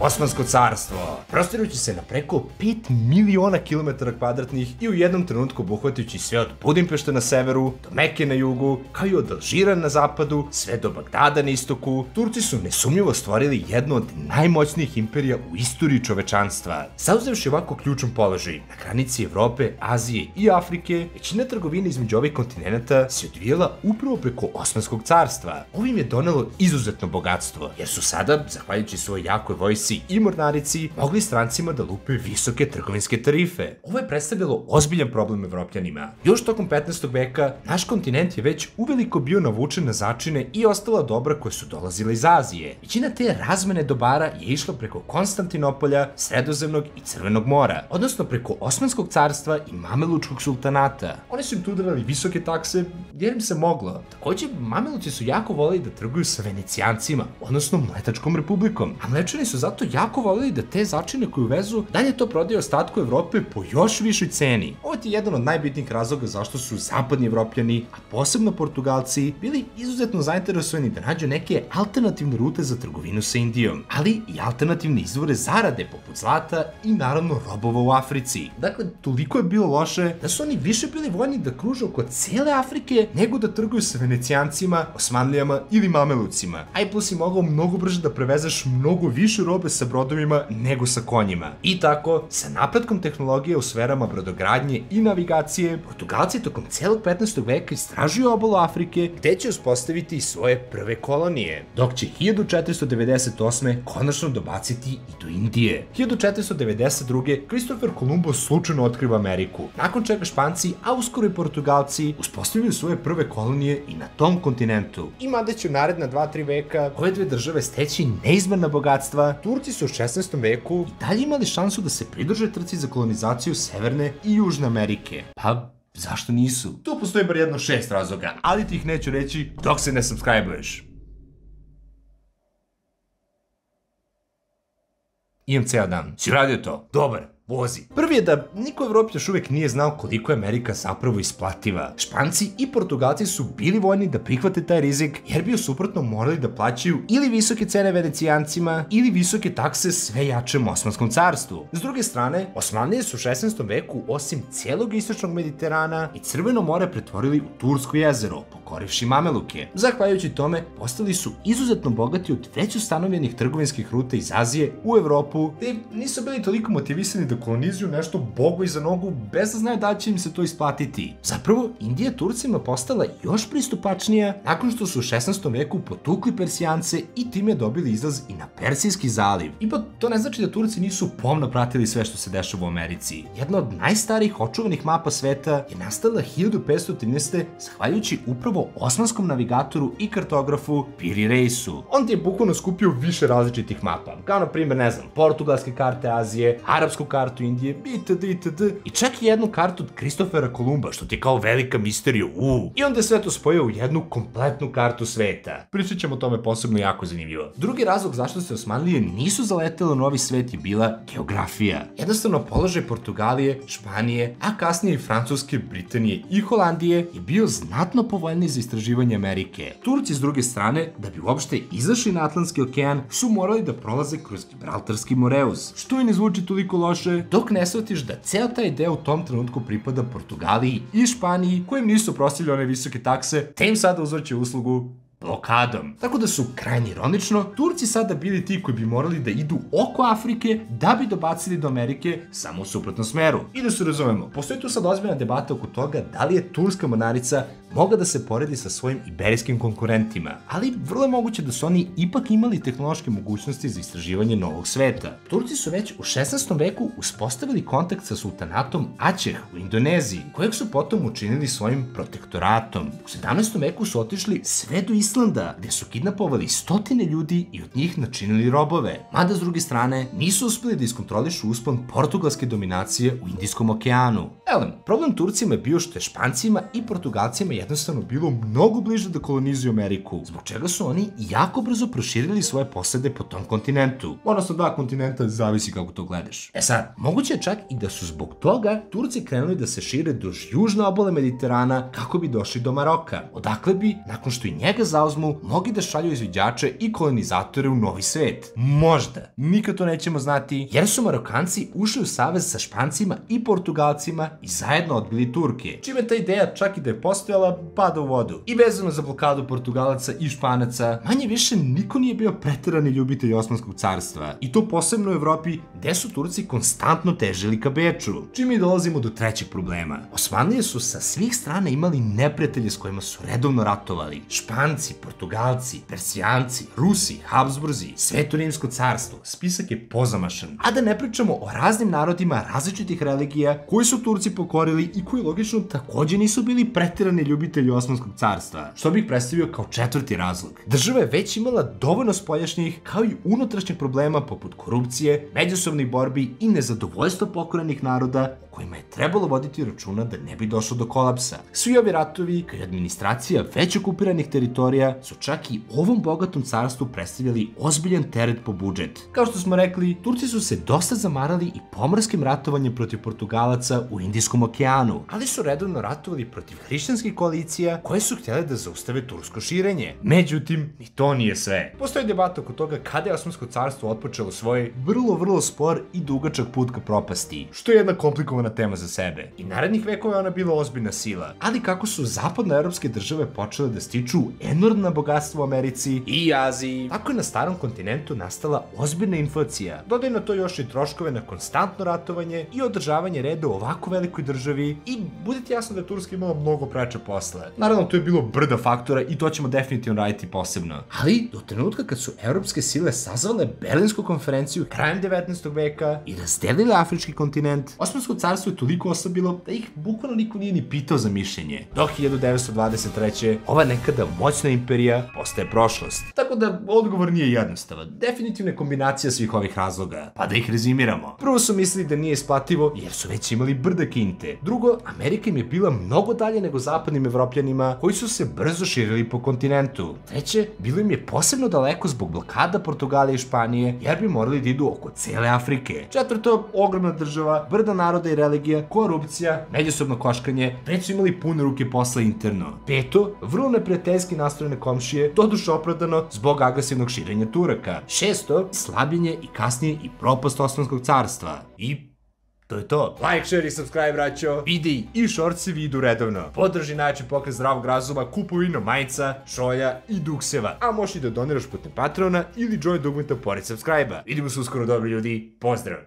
Osmansko carstvo, prostirujući se na preko 5 miliona kilometara kvadratnih i u jednom trenutku obuhvatajući sve od Budimpešte na severu, do Meke na jugu, kao i od Alžira na zapadu, sve do Bagdada na istoku, Turci su nesumnjivo stvorili jednu od najmoćnijih imperija u istoriji čovečanstva. Zauzevši ovako ključan položaj na granici Evrope, Azije i Afrike, većina trgovine između ovih kontinenta se odvijala upravo preko Osmanskog carstva. Ovim je donelo izuzetno bogatstvo, jer su sada, zahvaljujući svojoj jakoj vojsci i mornarici, mogli strancima da lupe visoke trgovinske tarife. Ovo je predstavljalo ozbiljan problem Evropljanima. Još tokom 15. veka, naš kontinent je već uveliko bio navučen na začine i ostala dobra koje su dolazile iz Azije. Većina te razmene dobara je išla preko Konstantinopolja, Sredozemnog i Crvenog mora, odnosno preko Osmanskog carstva i Mamelučkog sultanata. Oni su im tu udarali visoke takse jer im se moglo. Takođe, Mameluci su jako voleli da trguju sa Venecijancima, odnosno Mletačkom republikom, a Mlečani su zato jako voleli da te začine koje uvezu dalje to prodaju ostatku Evrope po još višoj ceni. Ovo je jedan od najbitnijih razloga zašto su zapadni Evropljani, a posebno Portugalci, bili izuzetno zainteresovani da nađu neke alternativne rute za trgovinu sa Indijom, ali i alternativne izvore zarade poput zlata i naravno robova u Africi. Dakle, toliko je bilo loše da su oni više bili voljni da kruže oko cele Afrike nego da trguju sa Venecijancima, Osmanlijama ili Mamelucima. A i plus je mogao mnogo brže da prevezeš mnogo više robe sa brodovima nego sa konjima. I tako, sa napretkom tehnologije u sferama brodogradnje i navigacije, Portugalci tokom celog 15. veka istražuju obalu Afrike gde će uspostaviti svoje prve kolonije, dok će 1498. konačno dobaciti i do Indije. 1492. Kristofer Kolumbo slučajno otkriva Ameriku, nakon čega Španci, a uskoro i Portugalci, uspostavljaju svoje prve kolonije i na tom kontinentu. I mada će u naredna 2-3 veka ove dve države steći neizmerna bogatstva, Turci su u 16. veku i dalje imali šansu da se pridruže trci za kolonizaciju Severne i Južne Amerike. Pa, zašto nisu? Tu postoji bar jedno 6 razloga, ali ti ih neću reći dok se ne subscribe-uješ. Imam ceo dan. Si uradio to? Dobar. Vozi. Prvi je da niko u Evropi još uvek nije znao koliko je Amerika zapravo isplativa. Španci i Portugalci su bili voljni da prihvate taj rizik, jer bi suprotno morali da plaćaju ili visoke cene Venecijancima ili visoke takse sve jačem Osmanskom carstvu. S druge strane, Osmanlije su u 16. veku osim cijelog istočnog Mediterana i Crveno more pretvorili u Tursko jezero, pokorivši Mameluke. Zahvaljujući tome, postali su izuzetno bogati od već ustanovljenih trgovinskih ruta iz Azije u Evropu, te nisu bili toliko motivisani da kolonizuju nešto bogo iza nogu bez da znaju da će im se to isplatiti. Zapravo, Indija Turcima postala još pristupačnija nakon što su u 16. veku potukli Persijance i time dobili izlaz i na Persijski zaliv. Ipak, to ne znači da Turci nisu pomno pratili sve što se dešava u Americi. Jedna od najstarijih očuvanih mapa sveta je nastala 1513. zahvaljujući upravo osmanskom navigatoru i kartografu Piri Reisu. On ti je bukvalno skupio više različitih mapa, kao na primjer, ne znam, portugalske karte Azije, arapsku kartu Indije, itd. I čak i jednu kartu od Kristofera Kolumba, što ti je kao velika misterija, I onda je sve to spojio u jednu kompletnu kartu sveta. Pričat ćemo o tome posebno, jako zanimljivo. Drugi razlog zašto se Osmanlije nisu zaletele u novi svet je bila geografija. Jednostavno, položaj Portugalije, Španije, a kasnije i Francuske, Britanije i Holandije je bio znatno povoljniji za istraživanje Amerike. Turci, s druge strane, da bi uopšte izašli na Atlantski okean, su morali da prolaze kroz Gibraltarski moreus, što i ne zvuči toliko loše, dok ne shvatiš da ceo taj deo u tom trenutku pripada Portugaliji i Španiji, kojim nisu oprostili one visoke takse, te im sada uzvrće uslugu blokadom. Tako da su, krajnje ironično, Turci sada bili ti koji bi morali da idu oko Afrike da bi dobacili do Amerike samo u suprotnom smeru. I da se razumemo, postoji tu sad ozbiljna debata oko toga da li je turska mornarica mogla da se poredi sa svojim iberijskim konkurentima, ali vrlo je moguće da su oni ipak imali tehnološke mogućnosti za istraživanje novog sveta. Turci su već u 16. veku uspostavili kontakt sa sultanatom Aceh u Indoneziji, kojeg su potom učinili svojim protektoratom. U 17. veku su otišli sve do Islanda, gde su kidnapovali stotine ljudi i od njih načinili robove. Mada, s druge strane, nisu uspeli da iskontrolišu uspon portugalske dominacije u Indijskom okeanu. Problem Turcima je bio što je Špancima i Portugalcima jednostavno bilo mnogo bliže da kolonizuju Ameriku, zbog čega su oni jako brzo proširili svoje posede po tom kontinentu. Odnosno, dva kontinenta, zavisi kako to gledaš. Sad, moguće je čak i da su zbog toga Turci krenuli da se šire duž južne obale Mediterana kako bi došli do Maroka, odakle bi, nakon što i njega zauzeli, zauzmu, mogli da šalju izviđače i kolonizatore u novi svet. Možda. Nikad to nećemo znati, jer su Marokanci ušli u savez sa Špancima i Portugalcima i zajedno odbili Turke, čime ta ideja, čak i da je postojala, pada u vodu. I vezano za blokadu Portugalaca i Španaca, manje više niko nije bio preterani ljubitelj Osmanskog carstva. I to posebno u Evropi, gde su Turci konstantno težili ka Beču. Čime i dolazimo do trećeg problema. Osmanlije su sa svih strana imali neprijatelje s kojima su redovno ratovali. Španci, Portugalci, Persijanci, Rusi, Habsburzi, Sveto rimsko carstvo. Spisak je pozamašan. A da ne pričamo o raznim narodima različitih religija koji su Turci pokorili i koji logično takođe nisu bili preterani ljubitelji Osmanskog carstva, što bih predstavio kao četvrti razlog. Država je već imala dovoljno spoljašnjih kao i unutrašnjih problema poput korupcije, međusobnih borbi i nezadovoljstva pokorenih naroda kojima je trebalo voditi računa da ne bi došlo do kolapsa. Svi ovi ratovi, kao i administracija već okupiranih teritorija, su čak i ovom bogatom carstvu predstavljali ozbiljan teret po budžet. Kao što smo rekli, Turci su se dosta zamarali i pomorskim ratovanjem protiv Portugalaca u Indijskom okeanu, ali su redovno ratovali protiv hrišćanskih koalicija koje su htjele da zaustave tursko širenje. Međutim, ni to nije sve. Postoji debata oko toga kada je Osmansko carstvo otpočelo svoj vrlo spor i dugačak put ka propasti, što je jedna komplikovana tema za sebe. I narednih vekova je ona bila ozbiljna sila, ali kako su zapadnoevropske države počele da stiču enormna bogatstva u Americi i Aziji, tako je na starom kontinentu nastala ozbiljna inflacija. Dodaj na to još i troškove na konstantno ratovanje i održavanje reda u ovako velikoj državi i budete jasno da je Turska imala mnogo preče posla. Naravno, to je bilo brda faktora i to ćemo definitivno raditi posebno. Ali, do trenutka kad su evropske sile sazvale Berlinsku konferenciju krajem 19. veka i razdelile afrički kontinent, Osmansko carstvo je toliko oslabilo da ih bukvalno niko nije ni pitao za mišljenje. Do 1923. ova nekada moćna imperija postaje prošlost. Tako da odgovor nije jednostavan. Definitivno je kombinacija svih ovih razloga. Pa da ih rezimiramo. Prvo su mislili da nije isplativo jer su već imali brda kinte. Drugo, Amerika im je bila mnogo dalje nego zapadnim evropljanima koji su se brzo širili po kontinentu. Treće, bilo im je posebno daleko zbog blokada Portugalije i Španije jer bi morali da idu oko cele Afrike. Četvrto, ogromna država, brda naroda i religija, korupcija, međusobno koškanje, već su imali pune ruke posla interno. Peto, vrlo neprijateljski nastrojene komšije, doduše opravdano zbog agresivnog širenja Turaka. Šesto, slabljenje i kasnije i propast Osmanskog carstva. I to je to. Like, share i subscribe, braćo. Videi i shortsevi idu redovno. Podrži najjači pokret zdravog razuma kupovinom majica, šolja i dukseva. A možeš i da doniraš putem Patreona ili join dugmenta pored subscribe-a. Vidimo se uskoro, dobri ljudi. Pozdrav!